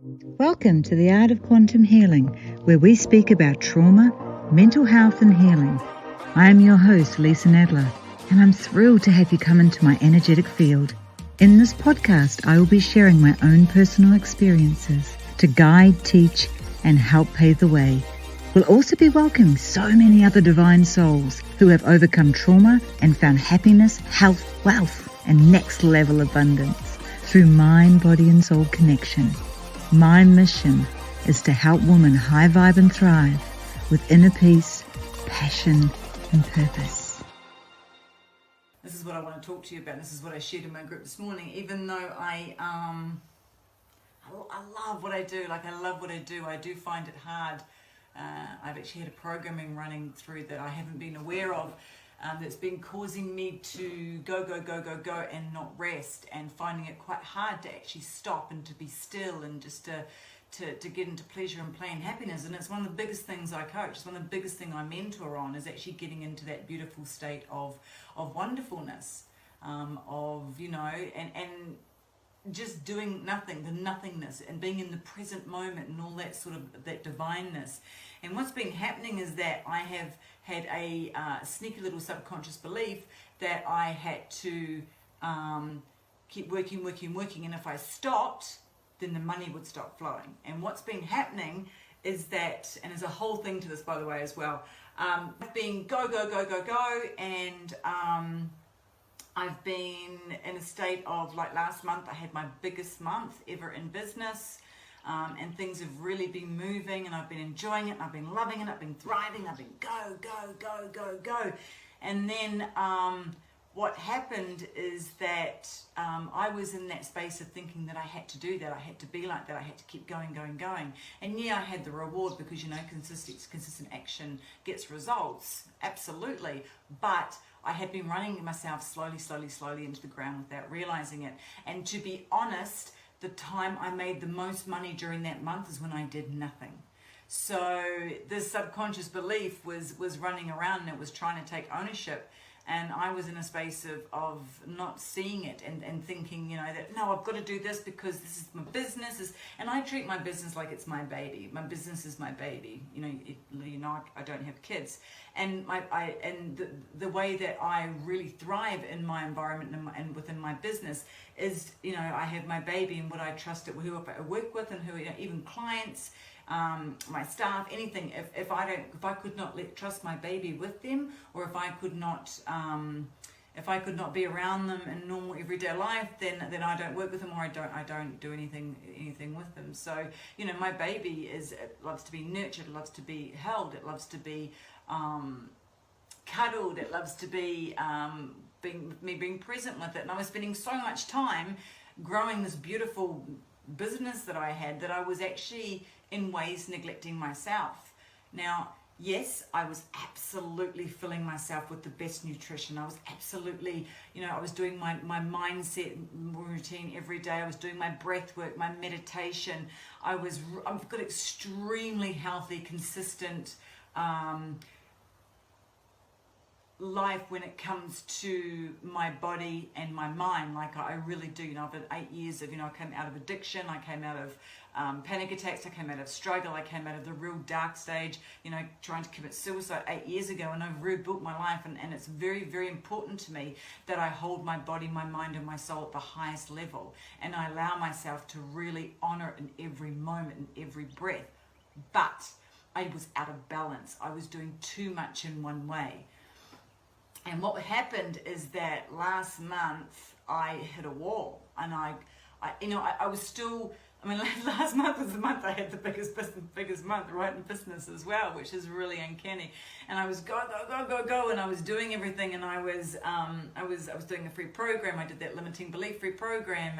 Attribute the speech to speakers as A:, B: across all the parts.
A: Welcome to the Art of Quantum Healing, where we speak about trauma, mental health and healing. I am your host, Lisa Nadler, and I'm thrilled to have you come into my energetic field. In this podcast, I will be sharing my own personal experiences to guide, teach, and help pave the way. We'll also be welcoming so many other divine souls who have overcome trauma and found happiness, health, wealth, and next level abundance through mind, body, and soul connection. My mission is to help women high vibe and thrive with inner peace, passion, and purpose.
B: This is what I want to talk to you about. This is what I shared in my group this morning. Even though I love what I do, I do find it hard. I've actually had a programming running through that I haven't been aware of. That's been causing me to go and not rest, and finding it quite hard to actually stop and to be still and just to get into pleasure and play and happiness. And it's one of the biggest things I coach. It's one of the biggest things I mentor on, is actually getting into that beautiful state of wonderfulness, and just doing nothing, the nothingness, and being in the present moment and all that sort of that divineness. And what's been happening is that I have had a sneaky little subconscious belief that I had to keep working, and if I stopped, then the money would stop flowing. And what's been happening is that, and there's a whole thing to this, by the way, as well. I've been go, and I've been in a state of, like last month, I had my biggest month ever in business, and things have really been moving, and I've been enjoying it, and I've been loving it, I've been thriving, I've been go. And then what happened is that I was in that space of thinking that I had to do that, I had to be like that, I had to keep going. And yeah, I had the reward because, consistent action gets results, absolutely. But I had been running myself slowly into the ground without realizing it. And to be honest, the time I made the most money during that month is when I did nothing. So this subconscious belief was running around, and it was trying to take ownership. And I was in a space of not seeing it and thinking, that no, I've got to do this because this is my business. And I treat my business like it's my baby. My business is my baby. I don't have kids. And the way that I really thrive in my environment and within my business is, I have my baby, and what I trust it, who I work with, and who, even clients, my staff, anything. If I could not trust my baby with them, or if I could not be around them in normal everyday life, then I don't work with them, or I don't do anything with them. So my baby it loves to be nurtured, it loves to be held, it loves to be cuddled, it loves to be being present with it. And I was spending so much time growing this beautiful business that I had, that I was actually in ways neglecting myself. Now, yes, I was absolutely filling myself with the best nutrition. I was absolutely, I was doing my mindset routine every day. I was doing my breath work, my meditation. I've got extremely healthy, consistent life when it comes to my body and my mind. Like I really do. I've had 8 years of, I came out of addiction, I came out of panic attacks, I came out of struggle, I came out of the real dark stage, trying to commit suicide 8 years ago, and I've rebuilt my life, and it's very, very important to me that I hold my body, my mind, and my soul at the highest level, and I allow myself to really honor it in every moment, in every breath. But I was out of balance. I was doing too much in one way. And what happened is that last month I hit a wall, and I was still, last month was the month I had the biggest month, right, in business as well, which is really uncanny. And I was go, and I was doing everything, and I was doing a free program. I did that limiting belief free program,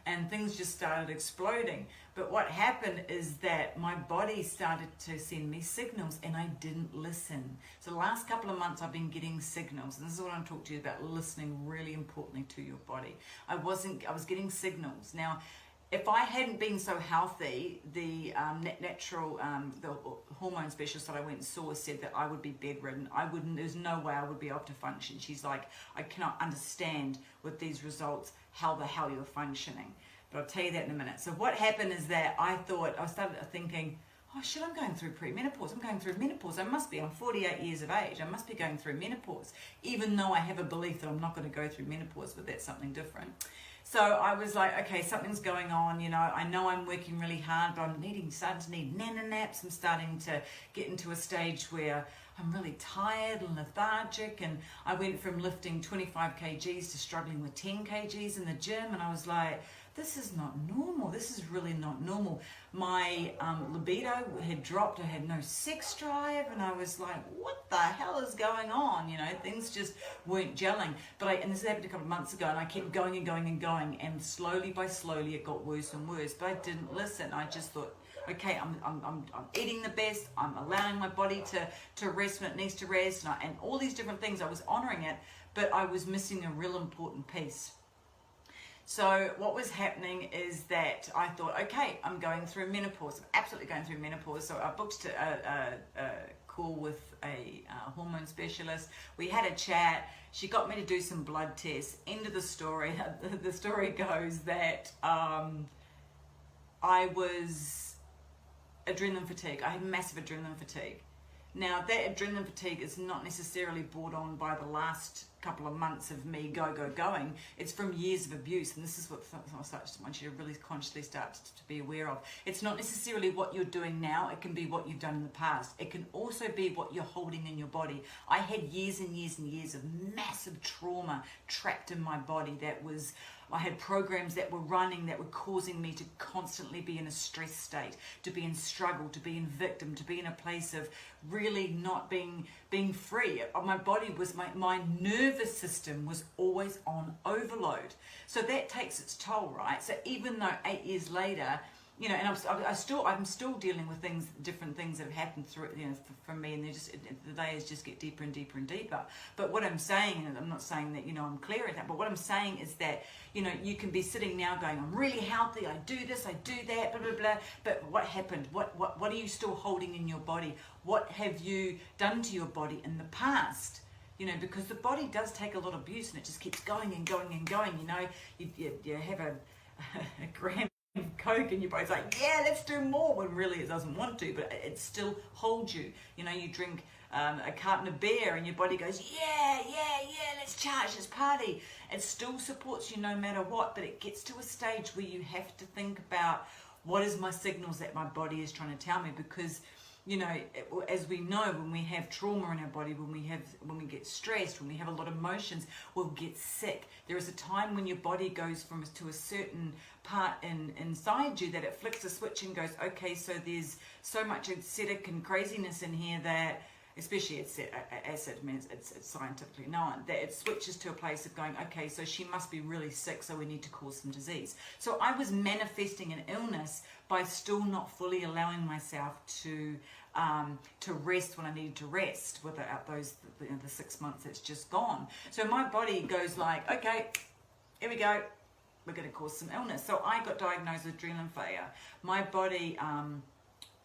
B: and things just started exploding. But what happened is that my body started to send me signals, and I didn't listen. So the last couple of months I've been getting signals, and this is what I'm talking to you about, listening really importantly to your body. I was getting signals. Now, if I hadn't been so healthy, the the hormone specialist that I went and saw said that I would be bedridden. There's no way I would be able to function. She's like, I cannot understand with these results how the hell you're functioning. but I'll tell you that in a minute. So what happened is that I started thinking, oh shit, I'm going through premenopause. I'm going through menopause. I'm 48 years of age. I must be going through menopause, even though I have a belief that I'm not going to go through menopause, but that's something different. So I was like, okay, something's going on. I know I'm working really hard, but I'm starting to need nana naps. I'm starting to get into a stage where I'm really tired and lethargic. And I went from lifting 25 kgs to struggling with 10 kgs in the gym. And I was like, this is not normal. This is really not normal. My libido had dropped. I had no sex drive, and I was like, what the hell is going on? Things just weren't gelling. And this happened a couple of months ago, and I kept going and going and going, and slowly by slowly it got worse and worse. But I didn't listen. I just thought, okay, I'm eating the best. I'm allowing my body to rest when it needs to rest, and all these different things. I was honoring it, but I was missing a real important piece. So what was happening is that I thought, okay, I'm going through menopause. I'm absolutely going through menopause. So I booked a call with a hormone specialist. We had a chat. She got me to do some blood tests. End of the story. The story goes that I was adrenaline fatigue. I had massive adrenaline fatigue. Now, that adrenaline fatigue is not necessarily brought on by the last couple of months of me going. It's from years of abuse, and this is what I want you to really consciously start to be aware of. It's not necessarily what you're doing now. It can be what you've done in the past. It can also be what you're holding in your body. I had years and years and years of massive trauma trapped in my body. I had programs that were running that were causing me to constantly be in a stress state, to be in struggle, to be in victim, to be in a place of really not being free. My body was, my nervous system was always on overload. So that takes its toll, right? So even though 8 years later, and I'm still dealing with different things that have happened through, from me, and the layers just get deeper and deeper and deeper. But what I'm saying, and I'm not saying that, I'm clear at that, but what I'm saying is that, you can be sitting now going, I'm really healthy, I do this, I do that, blah, blah, blah. But what happened? What are you still holding in your body? What have you done to your body in the past? Because the body does take a lot of abuse, and it just keeps going and going and going. You have a gram Coke and your body's like, yeah, let's do more, when really it doesn't want to, but it still holds you. You drink a carton of beer and your body goes, yeah, let's charge, let's party. It still supports you no matter what, but it gets to a stage where you have to think about, what is my signals that my body is trying to tell me? Because as we know, when we have trauma in our body, when we get stressed, when we have a lot of emotions, we'll get sick. There is a time when your body goes to a certain part inside you that it flicks a switch and goes, okay, so there's so much acidic and craziness in here that, especially acid, it's scientifically known, that it switches to a place of going, okay, so she must be really sick, so we need to cause some disease. So I was manifesting an illness by still not fully allowing myself to rest when I needed to rest without those the 6 months that's just gone. So my body goes like, okay, here we go, we're going to cause some illness. So I got diagnosed with adrenal failure. My body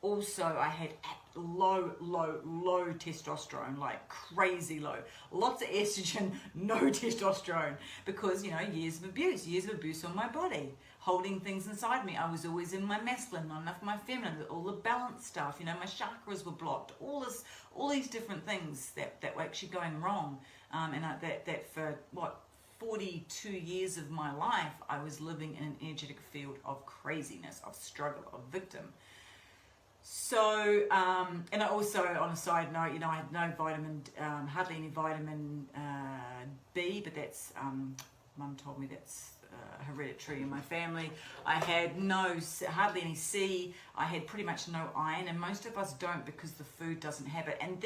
B: also, I had low testosterone, like crazy low. Lots of estrogen, no testosterone, because, years of abuse on my body, holding things inside me. I was always in my masculine, not enough my feminine, all the balance stuff, my chakras were blocked, all these different things that were actually going wrong. That for 42 years of my life, I was living in an energetic field of craziness, of struggle, of victim. So, and I also, on a side note, I had no hardly any vitamin B, but that's, Mum told me that's hereditary in my family. I had hardly any C. I had pretty much no iron, and most of us don't, because the food doesn't have it. And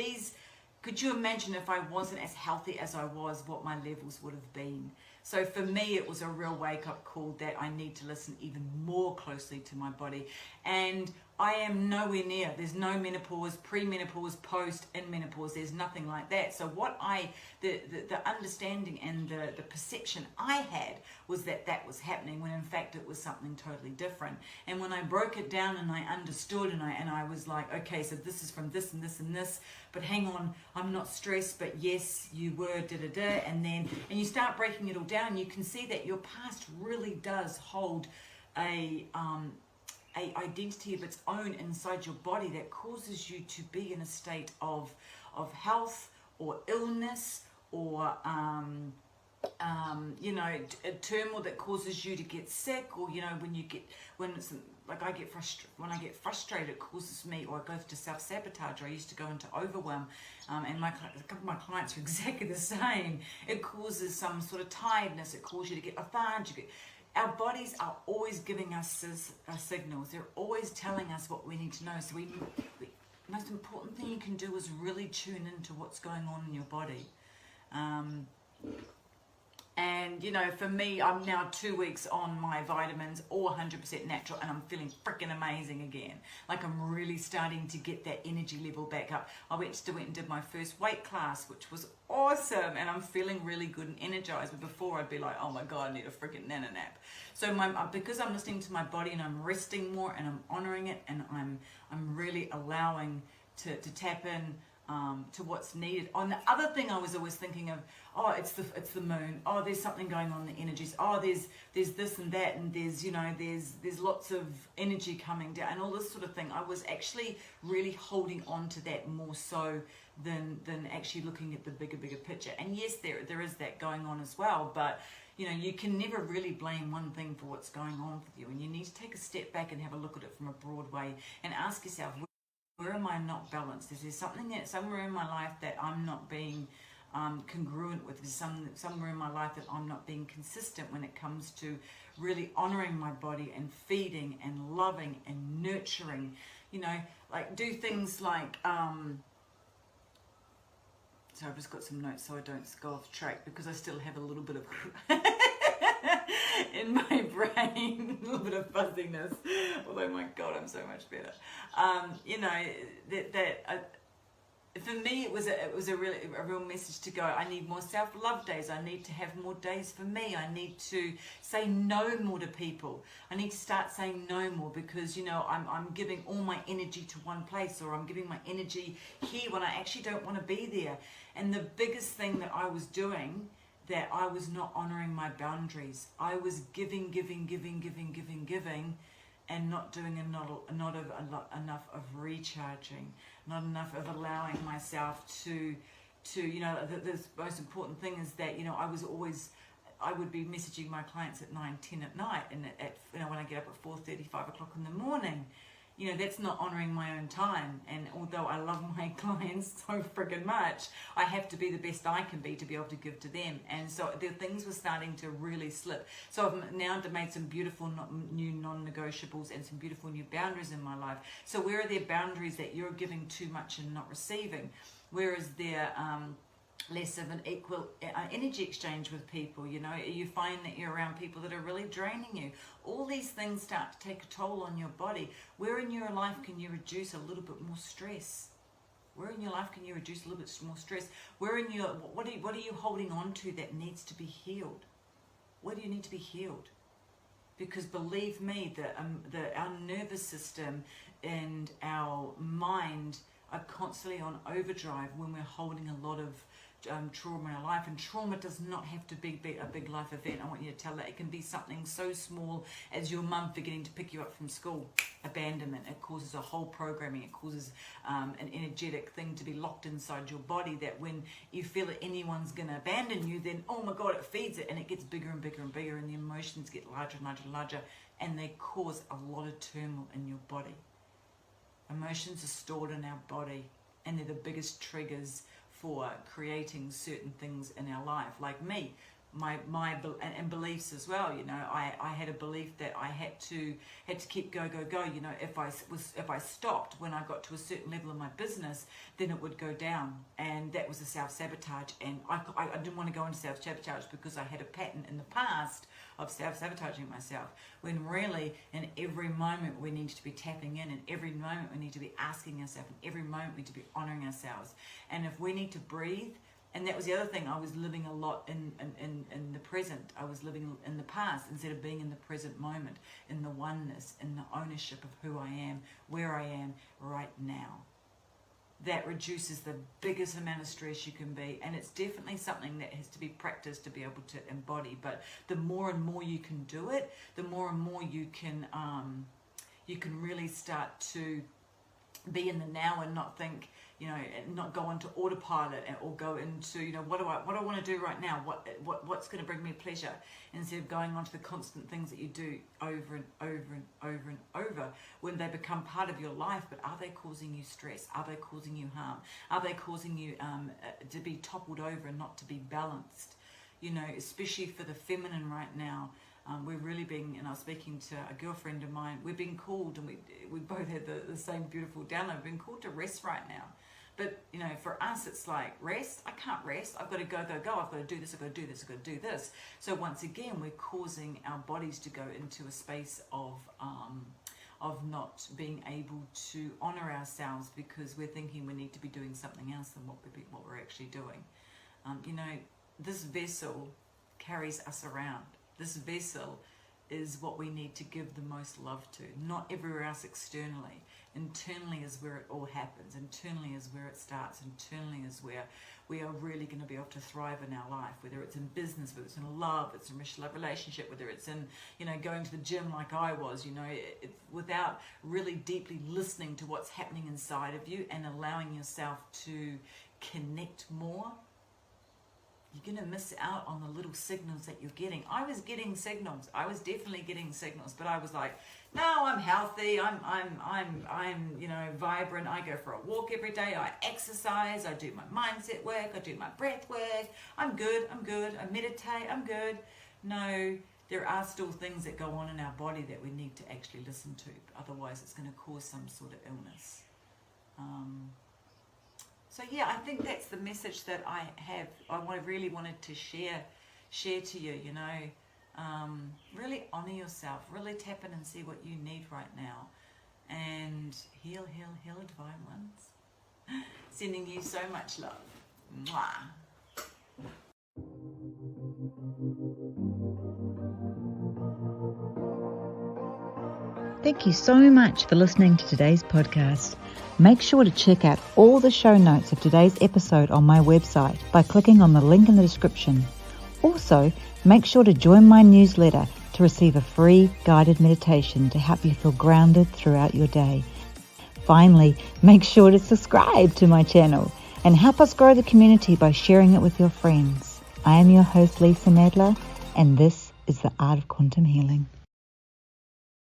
B: could you imagine if I wasn't as healthy as I was, what my levels would have been? So for me, it was a real wake-up call that I need to listen even more closely to my body. And I am nowhere near. There's no menopause, pre-menopause, post, in menopause. There's nothing like that. So what the understanding and the perception I had was that was happening, when in fact it was something totally different. And when I broke it down and I understood, and I was like, okay, so this is from this and this and this, but hang on, I'm not stressed, but yes, you were, and you start breaking it all down, you can see that your past really does hold a identity of its own inside your body that causes you to be in a state of health or illness or a turmoil that causes you to get sick, or when I get frustrated, it causes me, or I go to self-sabotage, or I used to go into overwhelm, and a couple of my clients are exactly the same. It causes some sort of tiredness, it causes you to get lethargic. Our bodies are always giving us signals. They're always telling us what we need to know. So the most important thing you can do is really tune into what's going on in your body. And for me, I'm now 2 weeks on my vitamins, all 100% natural, and I'm feeling freaking amazing again. Like, I'm really starting to get that energy level back up. I went and did my first weight class, which was awesome, and I'm feeling really good and energized. But before, I'd be like, oh my god, I need a freaking nana nap. So because I'm listening to my body, and I'm resting more, and I'm honoring it, and I'm really allowing to tap in to what's needed. On the other thing, I was always thinking of, it's the moon. Oh, there's something going on in the energies. Oh, there's this and that, and there's lots of energy coming down, and all this sort of thing. I was actually really holding on to that more so than actually looking at the bigger picture. And yes, there is that going on as well, but you can never really blame one thing for what's going on with you, and you need to take a step back and have a look at it from a broad way and ask yourself, where am I not balanced? Is there something somewhere in my life that I'm not being congruent with? Is somewhere in my life that I'm not being consistent when it comes to really honoring my body and feeding and loving and nurturing? Like do things like so I've just got some notes so I don't go off track, because I still have a little bit of in my brain, a little bit of fuzziness, although my god, I'm so much better. For me, it was a real message to go. I need more self-love days. I need to have more days for me. I need to say no more to people. I need to start saying no more, because I'm giving all my energy to one place, or I'm giving my energy here when I actually don't want to be there. And the biggest thing that I was doing, that I was not honoring my boundaries. I was giving, and not doing enough of recharging, not enough of allowing myself to the most important thing is that I would be messaging my clients at 9-10 at night, and when I get up at 4:30, 5 o'clock in the morning. That's not honoring my own time. And although I love my clients so freaking much, I have to be the best I can be to be able to give to them. And so the things were starting to really slip. So I've now made some beautiful new non-negotiables and some beautiful new boundaries in my life. So where are there boundaries that you're giving too much and not receiving? Where is there less of an equal energy exchange with people? You find that you're around people that are really draining you. All these things start to take a toll on your body. Where in your life can you reduce a little bit more stress? Where in your life can you reduce a little bit more stress? Where in your what are you holding on to that needs to be healed? Where do you need to be healed? Because believe me, our nervous system and our mind are constantly on overdrive when we're holding a lot of trauma in our life. And trauma does not have to be a big life event. I want you to tell that. It can be something so small as your mum forgetting to pick you up from school. Abandonment. It causes a whole programming. It causes an energetic thing to be locked inside your body, that when you feel that anyone's going to abandon you, then oh my god, it feeds it, and it gets bigger and bigger and bigger, and the emotions get larger and larger and larger, and they cause a lot of turmoil in your body. Emotions are stored in our body, and they're the biggest triggers for creating certain things in our life. Like me, and beliefs as well. I had a belief that I had to keep go. If I stopped when I got to a certain level of my business, then it would go down, and that was a self-sabotage. And I didn't want to go into self-sabotage because I had a pattern in the past of self-sabotaging myself, when really in every moment we need to be tapping in every moment we need to be asking ourselves, in every moment we need to be honoring ourselves. And if we need to breathe, and that was the other thing, I was living a lot in the present. I was living in the past instead of being in the present moment, in the oneness, in the ownership of who I am, where I am right now. that reduces the biggest amount of stress you can be. And it's definitely something that has to be practiced to be able to embody. But the more and more you can do it, the more and more you can really start to be in the now and not think, not go into autopilot or go into, what do I want to do right now? What's going to bring me pleasure? Instead of going on to the constant things that you do over and over and over and over, when they become part of your life. But are they causing you stress? Are they causing you harm? Are they causing you to be toppled over and not to be balanced? Especially for the feminine right now. We're really being, and I was speaking to a girlfriend of mine, we're being called, and we both had the same beautiful download, we've been called to rest right now. But, for us, it's like, rest? I can't rest. I've got to go. I've got to do this, I've got to do this, I've got to do this. So once again, we're causing our bodies to go into a space of not being able to honor ourselves, because we're thinking we need to be doing something else than what we're actually doing. This vessel carries us around. This vessel is what we need to give the most love to, not everywhere else externally. Internally is where it all happens. Internally is where it starts. Internally is where we are really going to be able to thrive in our life, whether it's in business, whether it's in love, it's in a relationship, whether it's in, going to the gym like I was, without really deeply listening to what's happening inside of you and allowing yourself to connect more. You're going to miss out on the little signals that you're getting. I was getting signals. I was definitely getting signals, but I was like, no, I'm healthy. I'm vibrant. I go for a walk every day. I exercise. I do my mindset work. I do my breath work. I'm good. I meditate. I'm good. No, there are still things that go on in our body that we need to actually listen to. Otherwise, it's going to cause some sort of illness. So yeah, I think that's the message that I have. I really wanted to share to you. Really honor yourself. Really tap in and see what you need right now, and heal, divine ones. Sending you so much love. Mwah.
A: Thank you so much for listening to today's podcast. Make sure to check out all the show notes of today's episode on my website by clicking on the link in the description. Also, make sure to join my newsletter to receive a free guided meditation to help you feel grounded throughout your day. Finally, make sure to subscribe to my channel and help us grow the community by sharing it with your friends. I am your host, Lisa Nadler, and this is the Art of Quantum Healing.